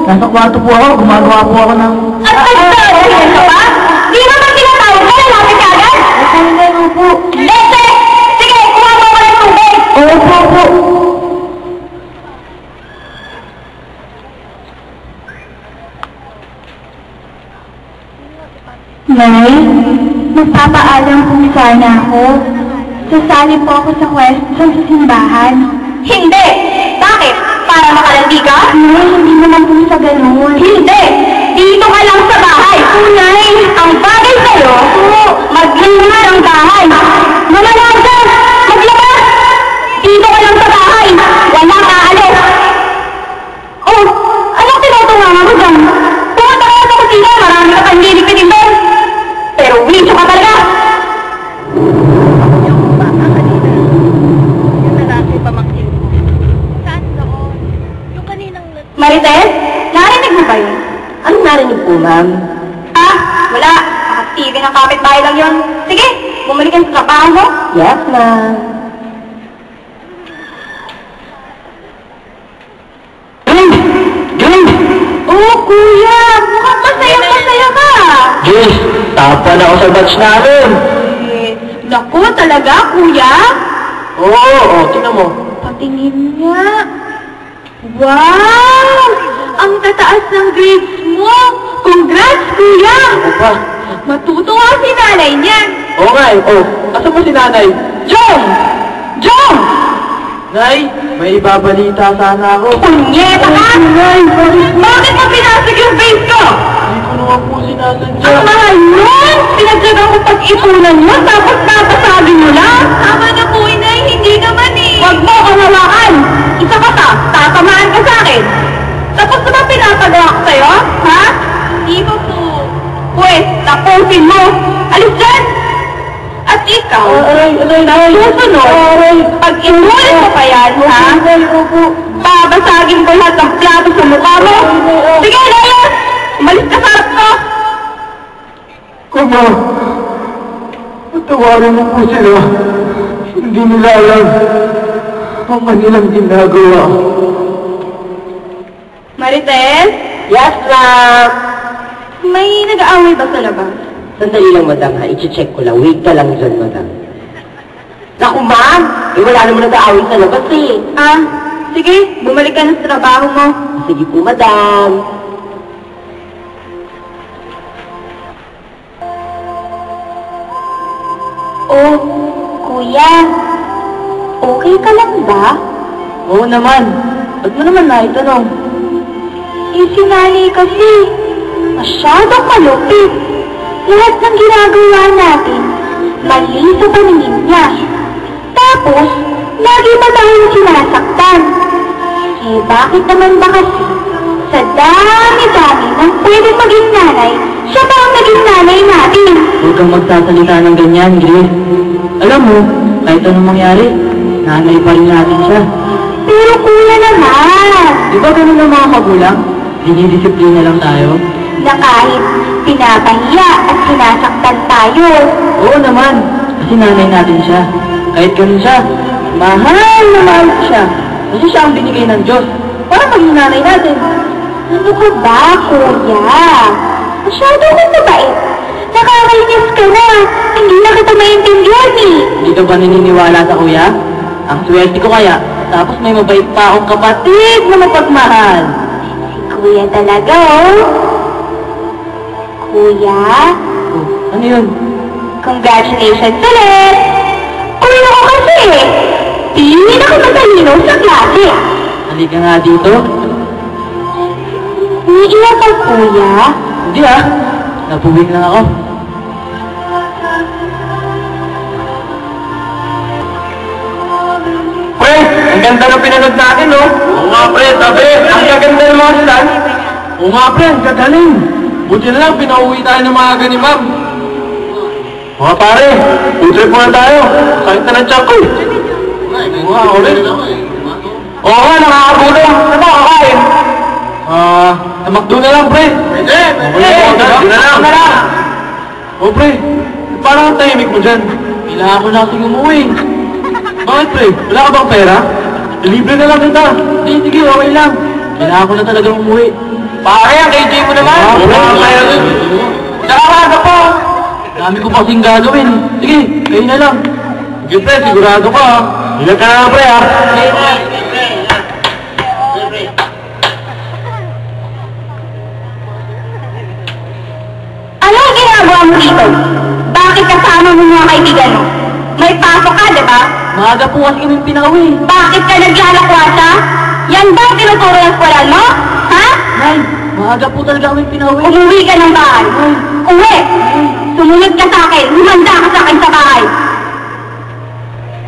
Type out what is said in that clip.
Nasa kwarto po ako. Gumagawa po ako ng... At nagtawag ka pa? Di ba man tinatawag ka? Lalapit ka agad? Hindi po. Lete! Sige, kuha mo ko ng tubig! Po. Nay, magpapaalam po sana ako. Sasali po ako sa question sa simbahan. Hindi! Bakit? Para makalandi ka? Nay, hindi naman po sa ganun. Hindi! Dito ka lang sa bahay! Nay! Ang bagay sa'yo, maglima ng bahay! Mamalaga! Maglaba! Dito ka lang sa bahay! Walang aalis! Oh! Anong tinutunga mo dyan? Pumunta ka sa kusina, marami ka pang lilipitin doon! Pero wisyo ka talaga! Yung bata kanina, yung lalaki pamangkin mo. Saan doon? Yung kaninang... Marites, narinig mo ba yun? Anong narinig po, ma'am? Ah, wala. Naka-TV ng kapitbahay lang yun. Sige, bumalik ka sa trabaho mo. Yes, ma'am. Jun! Oh, kuya! Mukhang masaya-masaya ka! Jun! Tapan ako sa batch namin! Naku, talaga, kuya? Oo, tinan mo. Patingin nga. Wow! Ang tataas ng grades mo! Congrats, kuya! Ako pa. Matutuwa si nanay niyan. Oo nga eh. Oh, asan mo si nanay? Jom! Jom! Nay, may ibabalita sana ako. Punyeta ka! Bakit mo pinasag yung face ko? Hindi ko naman po sinasadya. Ang mahal nun! Pinagdagang ko pag-ipunan mo, tapos napasagin mo lang! Tama na po, inay, hindi naman eh! Huwag mo kang hawakan! Isa ka pa, tatamaan ka sa akin! Tapos na ba pinapagawa ko sa'yo? Ha? Hindi pa po. Pwes, tapusin mo! Alis dyan! At ikaw, susunod, pag inulit mo pa yan, ha? Babasagin ko lahat ng plato sa mukha mo! Sige, layas! Umalis ka sa harap ko! Kuma, patawarin mo po sila. Hindi nila alam ang kanilang ginagawa. Marites, Yes, ma'am. may nag-aaway ba sa labas? Sandali lang, madam, ha? I-check ko lang. Wait ka lang dyan, madam. Naku, ma'am! Eh, wala naman nag-aaway sa labas, eh. Ah, sige, bumalik ka na sa trabaho mo. Sige po, madam. Oh, kuya. Okay ka lang ba? Oo naman. Ba't mo naman naitanong? Eh, si nanay kasi. Masyadong malupit. Lahat ng ginagawa natin, mali sa paningin niya. Tapos, lagi pa tayong sinasaktan. Eh, bakit naman ba kasi, sa dami-dami ng pwedeng maging nanay, siya ba ang naging nanay natin? Huwag kang magsasalita ng ganyan, Grace. Alam mo, kahit anong mangyari, nanay pa rin natin siya. Pero kuya naman, Di ba ganun ang mga magulang? Dinidisiplina lang tayo. na kahit pinapahiya at sinasaktan tayo. Oo naman, kasi nanay natin siya. Kahit ganun siya, mahal na mahal ko siya. Kasi siya ang binigay ng Diyos para maging nanay natin. Ano ka ba, kuya? Masyado kang mabait. Nakakainis ka na. Hindi na kita maintindihan eh. Hindi ka ba naniniwala sa kuya? Ang swerte ko kaya, tapos may mabait pa akong kapatid na mapagmahal. Si kuya talaga, oh. Kuya, Oh, ano yun? congratulations ulit. Kuya ko kasi, pinakamatalino sa klase. Halika nga dito. Umiiyak ka, kuya. Hindi ah, napuwing lang ako. Pre, ang ganda ng pinanood natin, no? Oo nga, pre, sabi, ang gaganda ng mga stand. Oo nga, pre, ang gagaling. Buti na lang, pinauwi tayo ng mga ni ma'am. Mga pare, food muna tayo. Sakit na ng tiyak ko eh. Oo nga, ulit. Oo nga, nakakabulong. Ano ba kakain? Namakdo na lang, pre. Pwede, na lang. O, pre, parang ang tahimik mo dyan. Kailangan ko na kasing umuwi. Bakit, pre? Wala ka bang pera? Libre na lang kita. Hindi, sige, okay lang. Kailangan ko na talagang umuwi. Pare, ang KJ mo naman. Nakakaga po. Dami ko kasing gagawin. Sige, kayo na lang. Sige, pre, sigurado ka. Ilan ka na, pre, ha? Ano ang ginagawa mo dito? Bakit kasama mo mga kaibigan mo? May pasok ka, di ba? Maaga po kasi kami pinauwi. Bakit ka naglalakwasa? Yan ba ang tinuturo ng eskwelahan mo? Ha? Nay, maaga po talaga kami pinauwi. Umuwi ka ng bahay. Uwi! Sumunod ka sa akin. Humanda ka sa akin sa bahay.